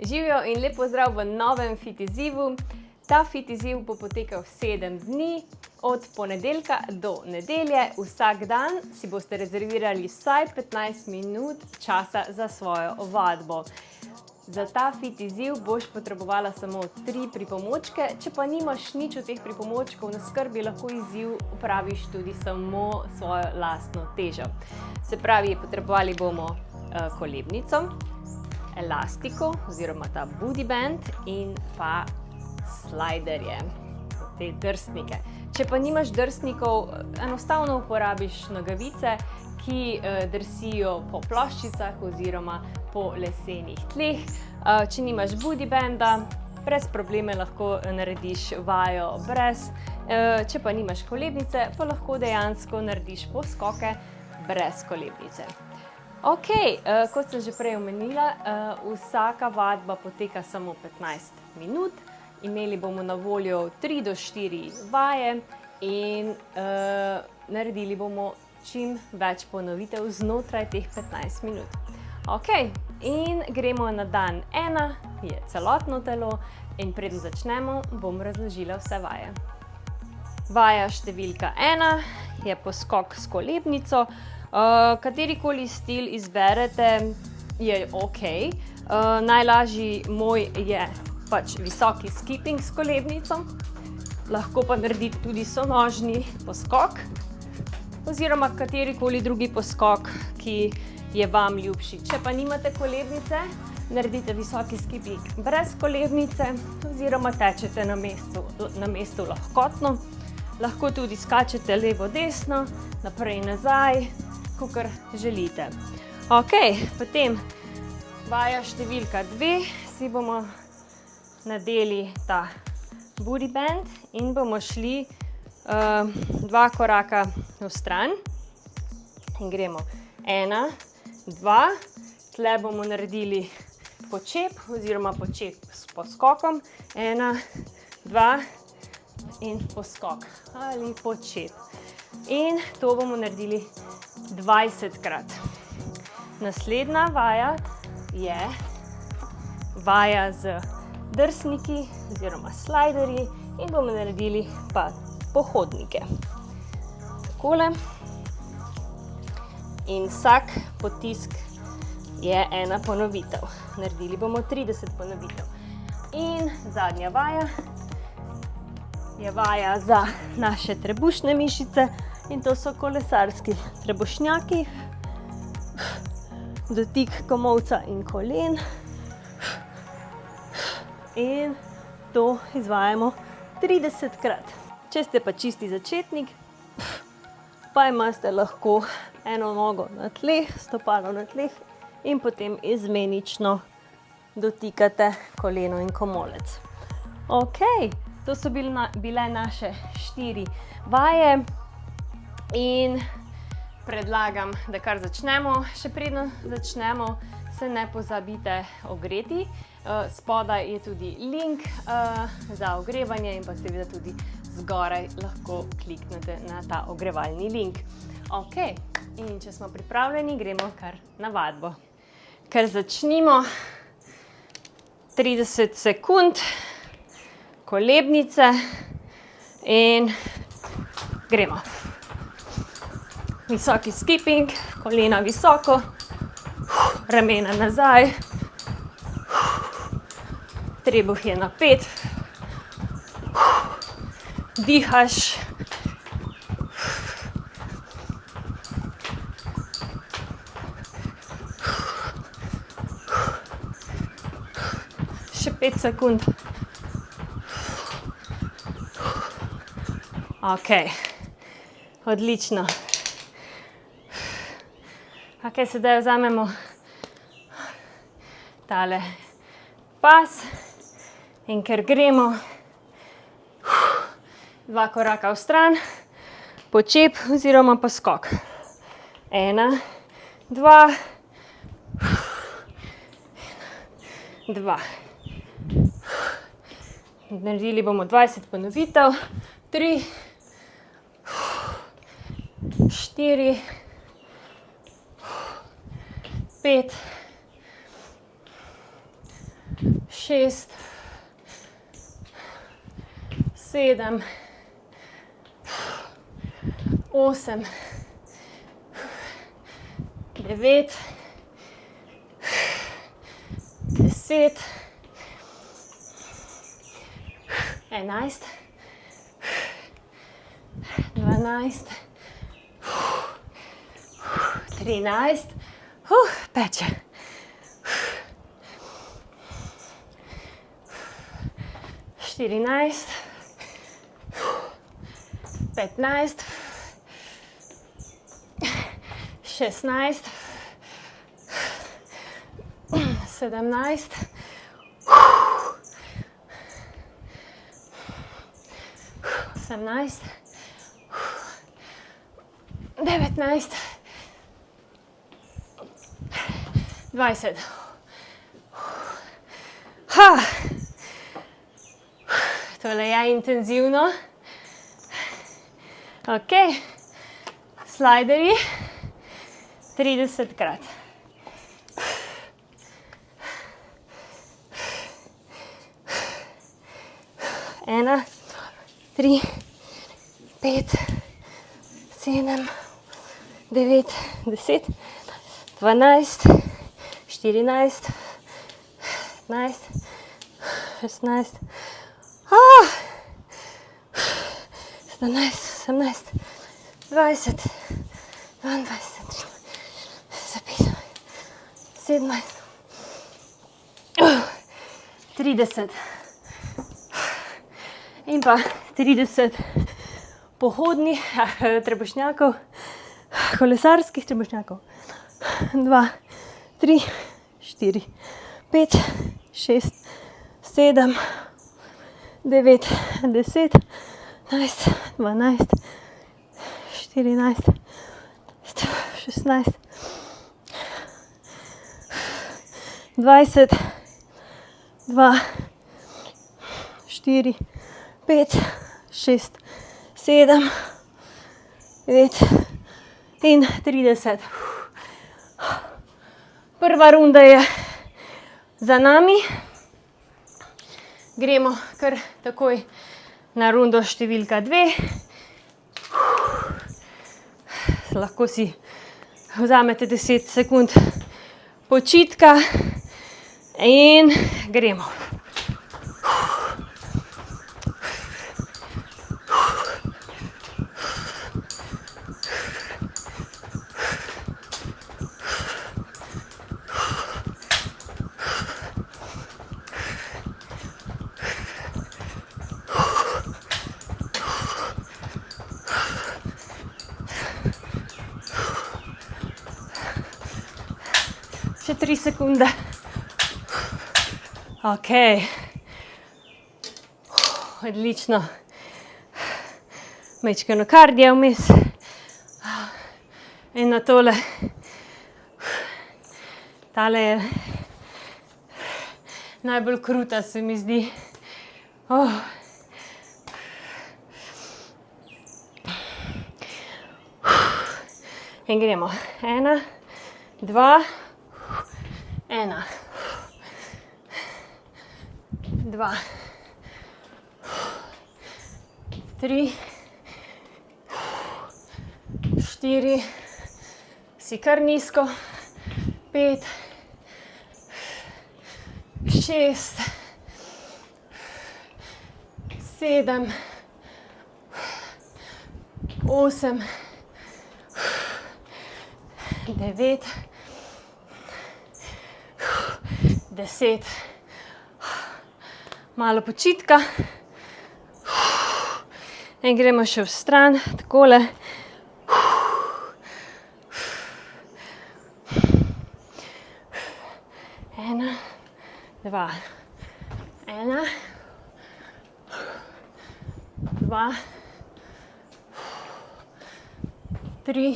Živijo in lep pozdrav v novem Fit izzivu. Ta Fit izziv bo potekal 7 dni, od ponedeljka do nedelje. Vsak dan si boste rezervirali vsaj 15 minut časa za svojo vadbo. Za ta Fit izziv boš potrebovala samo 3 pripomočke, če pa nimaš nič od teh pripomočkov, ne skrbi, lahko izziv opraviš tudi samo svojo lastno težo. Se pravi, potrebovali bomo kolebnico, elastiko oziroma ta booty band in pa slajderje, te drsnike. Če pa nimaš drsnikov, enostavno uporabiš nogavice, ki drsijo po ploščicah oziroma po lesenih tleh. Če nimaš booty banda, brez probleme lahko narediš vajo brez. Če pa nimaš kolebnice, pa lahko dejansko narediš poskoke brez kolebnice. Ok, kot sem že prej omenila, vsaka vadba poteka samo 15 minut. Imeli bomo na voljo 3 do 4 vaje in naredili bomo čim več ponovitev znotraj teh 15 minut. Ok, in gremo na dan 1, je celotno telo in preden začnemo, bom razložila vse vaje. Vaja številka 1 je poskok s kolebnico. Katerikoli stil izberete, je ok. Najlažji moj je pač visoki skipping s kolebnico. Lahko pa naredite tudi sonožni poskok oziroma katerikoli drugi poskok, ki je vam ljubši. Če pa nimate kolebnice, naredite visoki skipping brez kolebnice oziroma tečete na mestu lahkotno. Lahko tudi skačete levo-desno, naprej in nazaj, kakor želite. Ok, potem vaja številka 2, si bomo nadeli ta booty band in bomo šli 2 koraka vstran. In gremo 1, 2, tle bomo naredili počep oziroma počep s poskokom. 1, 2 in poskok ali počep. In to bomo naredili 20krat. Naslednja vaja je vaja z drsniki oziroma slajderji in bomo naredili pa pohodnike. Takole. In vsak potisk je ena ponovitev. Naredili bomo 30 ponovitev. In zadnja vaja je vaja za naše trebušne mišice in to so kolesarski trebušnjaki. Dotik komolca in kolen. In to izvajamo 30krat. Če ste pa čisti začetnik, pa imate lahko eno nogo na tleh, stopalo na tleh in potem izmenično dotikate koleno in komolec. Ok, to so bile naše 4 vaje in predlagam, da kar začnemo. Še preden začnemo, se ne pozabite ogreti. Spodaj je tudi link za ogrevanje in pa seveda tudi zgoraj lahko kliknete na ta ogrevalni link. Ok, in če smo pripravljeni, gremo kar na vadbo. Kar začnimo, 30 sekund, kolebnice in gremo. Visoki skipping, kolena visoko, ramena nazaj, trebuh je napet, dihaš. Še 5 sekund. Ok, odlično. Ok, sedaj vzamemo tale pas in ker gremo 2 koraka vstran, počep oziroma poskok. 1, 2, 2. Naredili bomo 20 ponovitev. 3, 4, 5, 6, 7, 8, 9, 10, 11, 12, 13, peče. 14, 15, 16, 17, 18, 19, 20. Tole je intenzivno. Ok, slajderji 30krat. Ena, 3, 5, 7, 9, 10, 12, 14, 15, 16, 17, 18, 20, 22, 23, 17, 30. In pa 30 pohodnih trebušnjakov, kolesarskih trebušnjakov. 2, 3, 4, 5, 6, 7, 9, 10, 11, 12, 14, 16, 20, 2, 4, 5, 6, 7, 9 in 30. Prva runda je za nami. Gremo kar takoj na rundo številka 2. Lahko si vzamete 10 sekund počitka in gremo. Še 3 sekunde. Ok. Odlično. Majčkeno kardija vmes. In na tole. Tale je najbolj kruta, se mi zdi. In gremo. 1, 2, 1, 2, 3, 4, si kar nizko, 5, 6, 7, 8, 9, 10. Malo počitka. In gremo še v stran, takole. 1, 2, 1, 2, 3,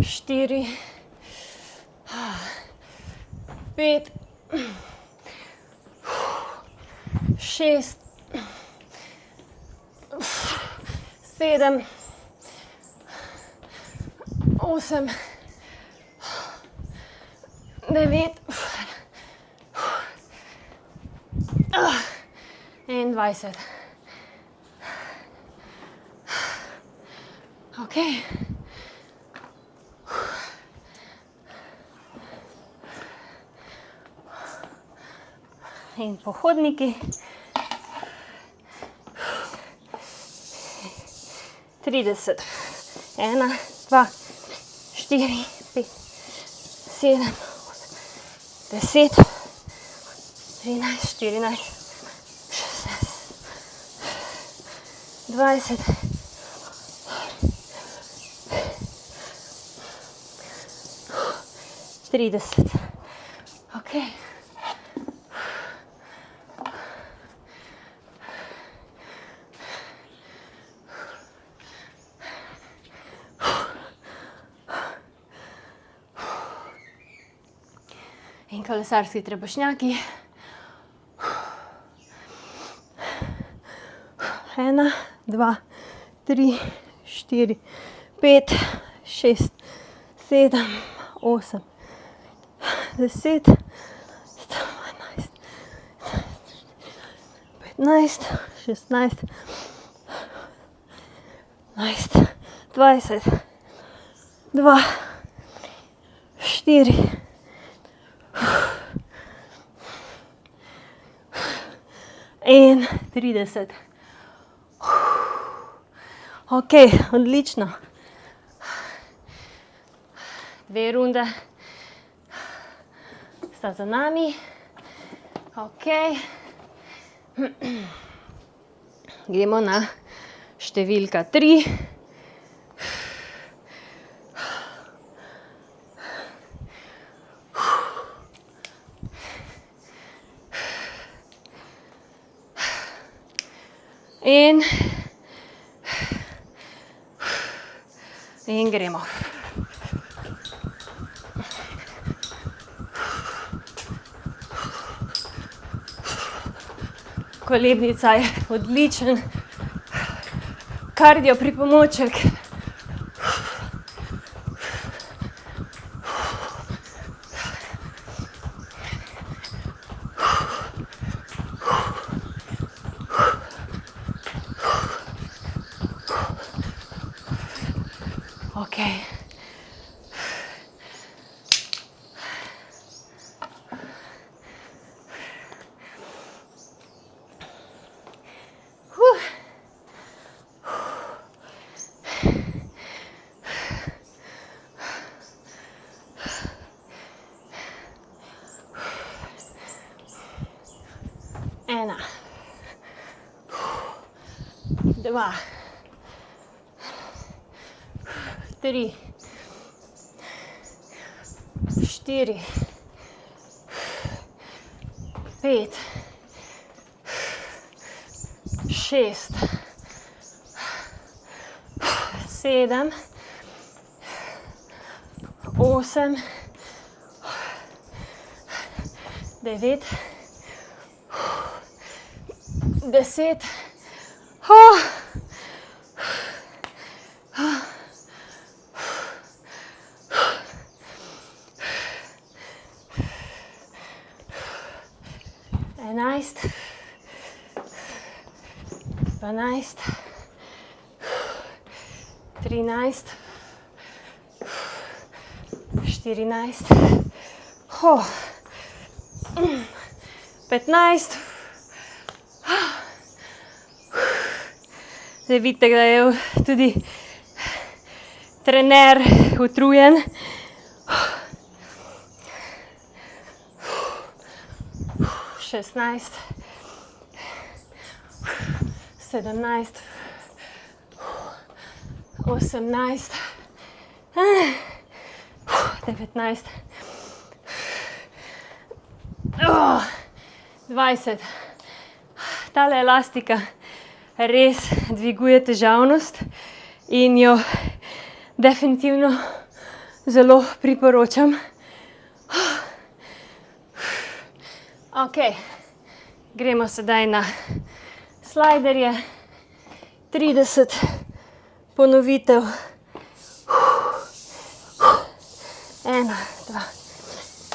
4, 5, 6, 7, 8, 9, 21. Ok. In pohodniki. 30. 1, 2, 4, 5, 7, 8, 10, 13, 14, 16, 20, 30. Ok. In kolesarski trebušnjaki. 1, 2, 3, 4, 5, 6, 7, 8, 10, 11, 15, 16, 17, 20, 2, 4, 30. Ok, odlično. 2 runde sta za nami. Ok. Gremo na številka 3. In gremo. Kolebnica je odličen kardio pripomoček. Okay. Ena, 2, 3, 4, 5, 6, 7, 8, 9, 10. Enajst, 12, 13, 14, 15. Zdaj vidite, da je tudi trener utrujen. 16, 17, 18, 19, 20. Tale elastika res dviguje težavnost in jo definitivno zelo priporočam. Ok, gremo sedaj na slajderje. 30 ponovitev. 1, 2,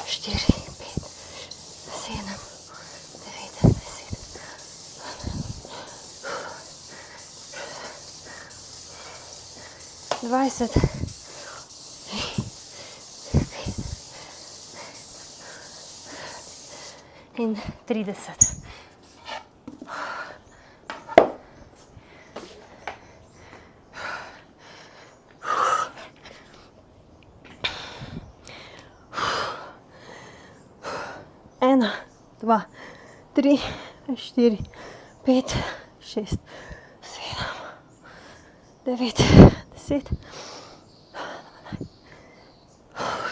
4, 5, 7, 9, 10. 20, in 30. Ena, dva, tri, 4, 5, 6, 7, 9, 10,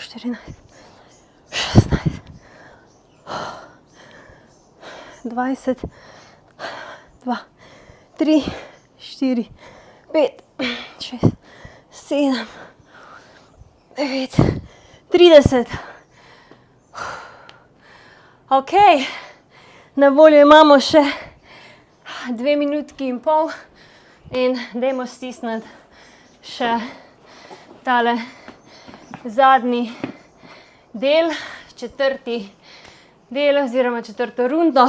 14, 16, 20, 2, 3, 4, 5, 6, 7, 9, 30. Ok, na voljo imamo še 2 minutki in pol in dajmo stisniti še tale zadnji del, četrti del oziroma četrto rundo.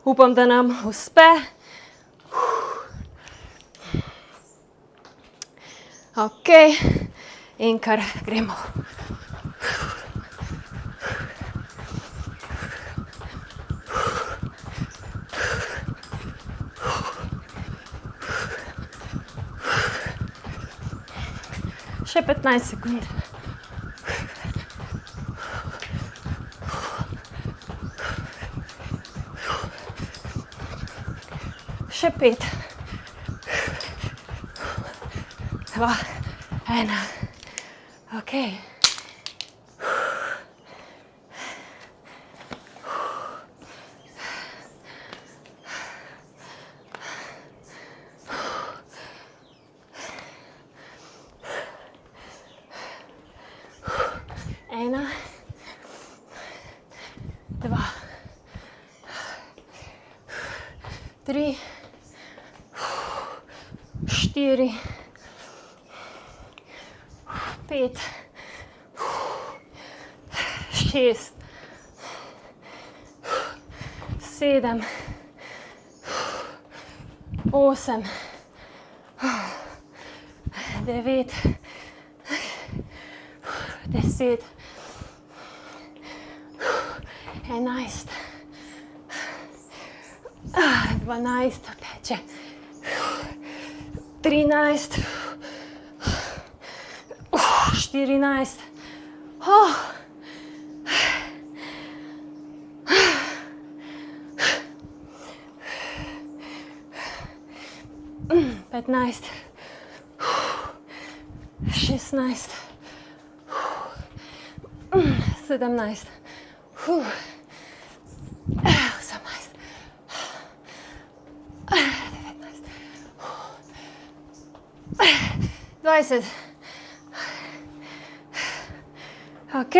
Upam, da nam uspe. Ok, in kar gremo. Še 15 sekund. Še 5, 2, 1. Ok. Ena, dva, tri, 4, 5, 6, 7, 8, 9, 10, 11, 12, peče, 13, 14, 15, 16, 17, 18, 19, 20. Ok.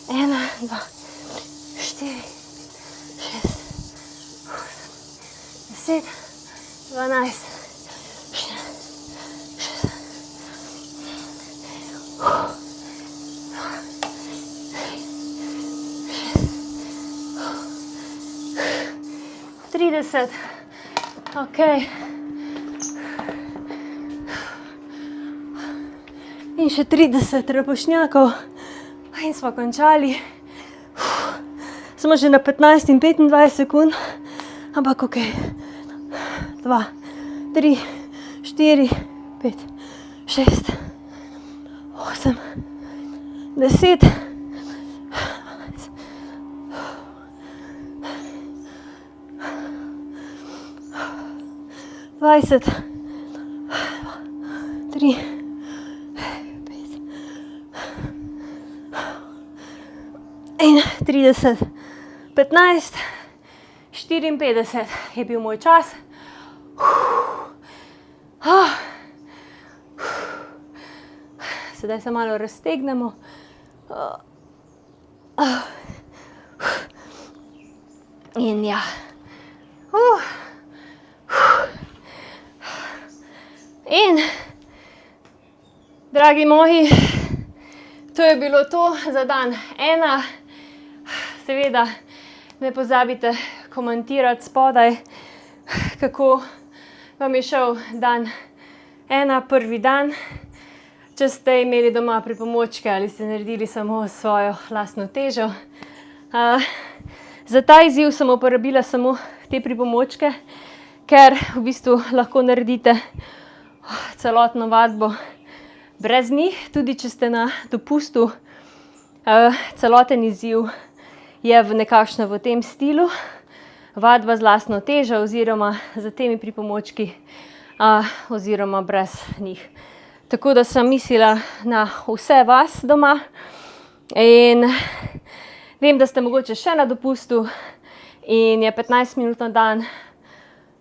Ena, dva, 4, 6, 8, 10, 12, 30. Ok. In še 30 trebušnjakov. In smo končali. Smo že na 15 in 25 sekund. Ampak ok. 2, 3, 4, 5, 6, 8, 10, 20, 3, 5 in 30, 15, 54 je bil moj čas. Sedaj se malo raztegnemo. In ja. In, dragi moji, to je bilo to za dan 1. seveda ne pozabite komentirati spodaj, kako vam je šel dan 1, prvi dan, če ste imeli doma pripomočke ali ste naredili samo svojo lastno težo. Za ta izziv sem uporabila samo te pripomočke, ker v bistvu lahko naredite celotno vadbo brez njih, tudi če ste na dopustu. Celoten izziv je nekakšno v tem stilu, vadba z lastno težo oziroma z temi pripomočki oziroma brez njih. Tako da sem mislila na vse vas doma in vem, da ste mogoče še na dopustu in je 15 minut na dan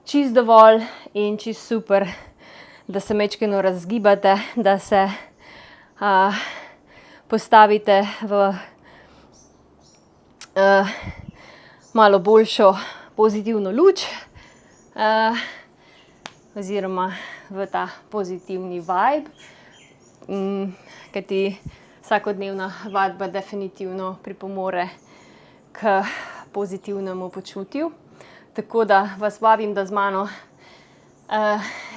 čist dovolj in čist super, da se majčkeno razgibate, da se postavite v malo boljšo pozitivno luč oziroma v ta pozitivni vibe, kajti vsakodnevna vadba definitivno pripomore k pozitivnemu počutju. Tako da vas vabim, da z mano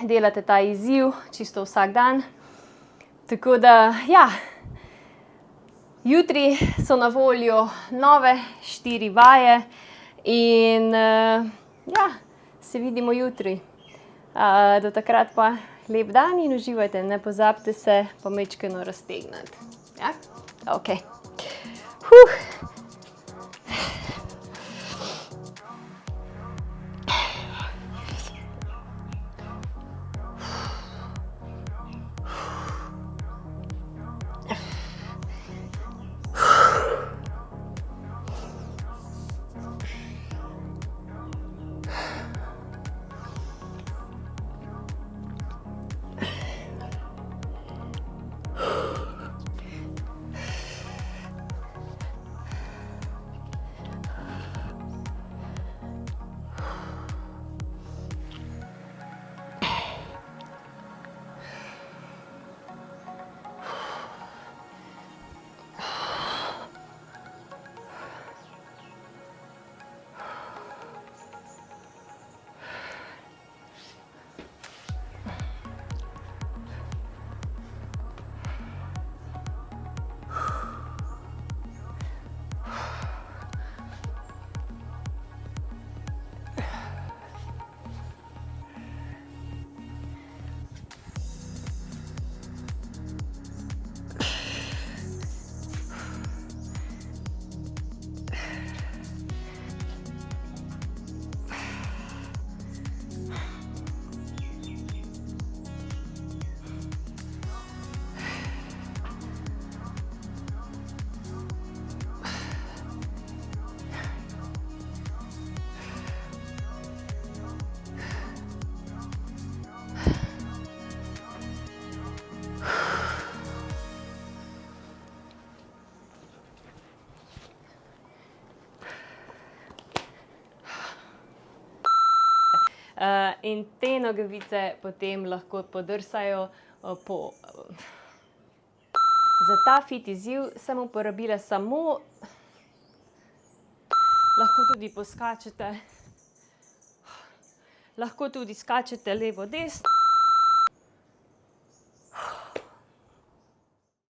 delate ta izziv čisto vsak dan. Tako da, ja, jutri so na voljo nove 4 vaje in ja, se vidimo jutri. Do takrat pa lep dan in uživajte, ne pozabite se pa majčkeno raztegniti. Ja? Ok. In te nogavice potem lahko podrsajo po... Za ta fit izziv sem uporabila samo... Lahko tudi poskačete. Lahko tudi skačete levo, desno.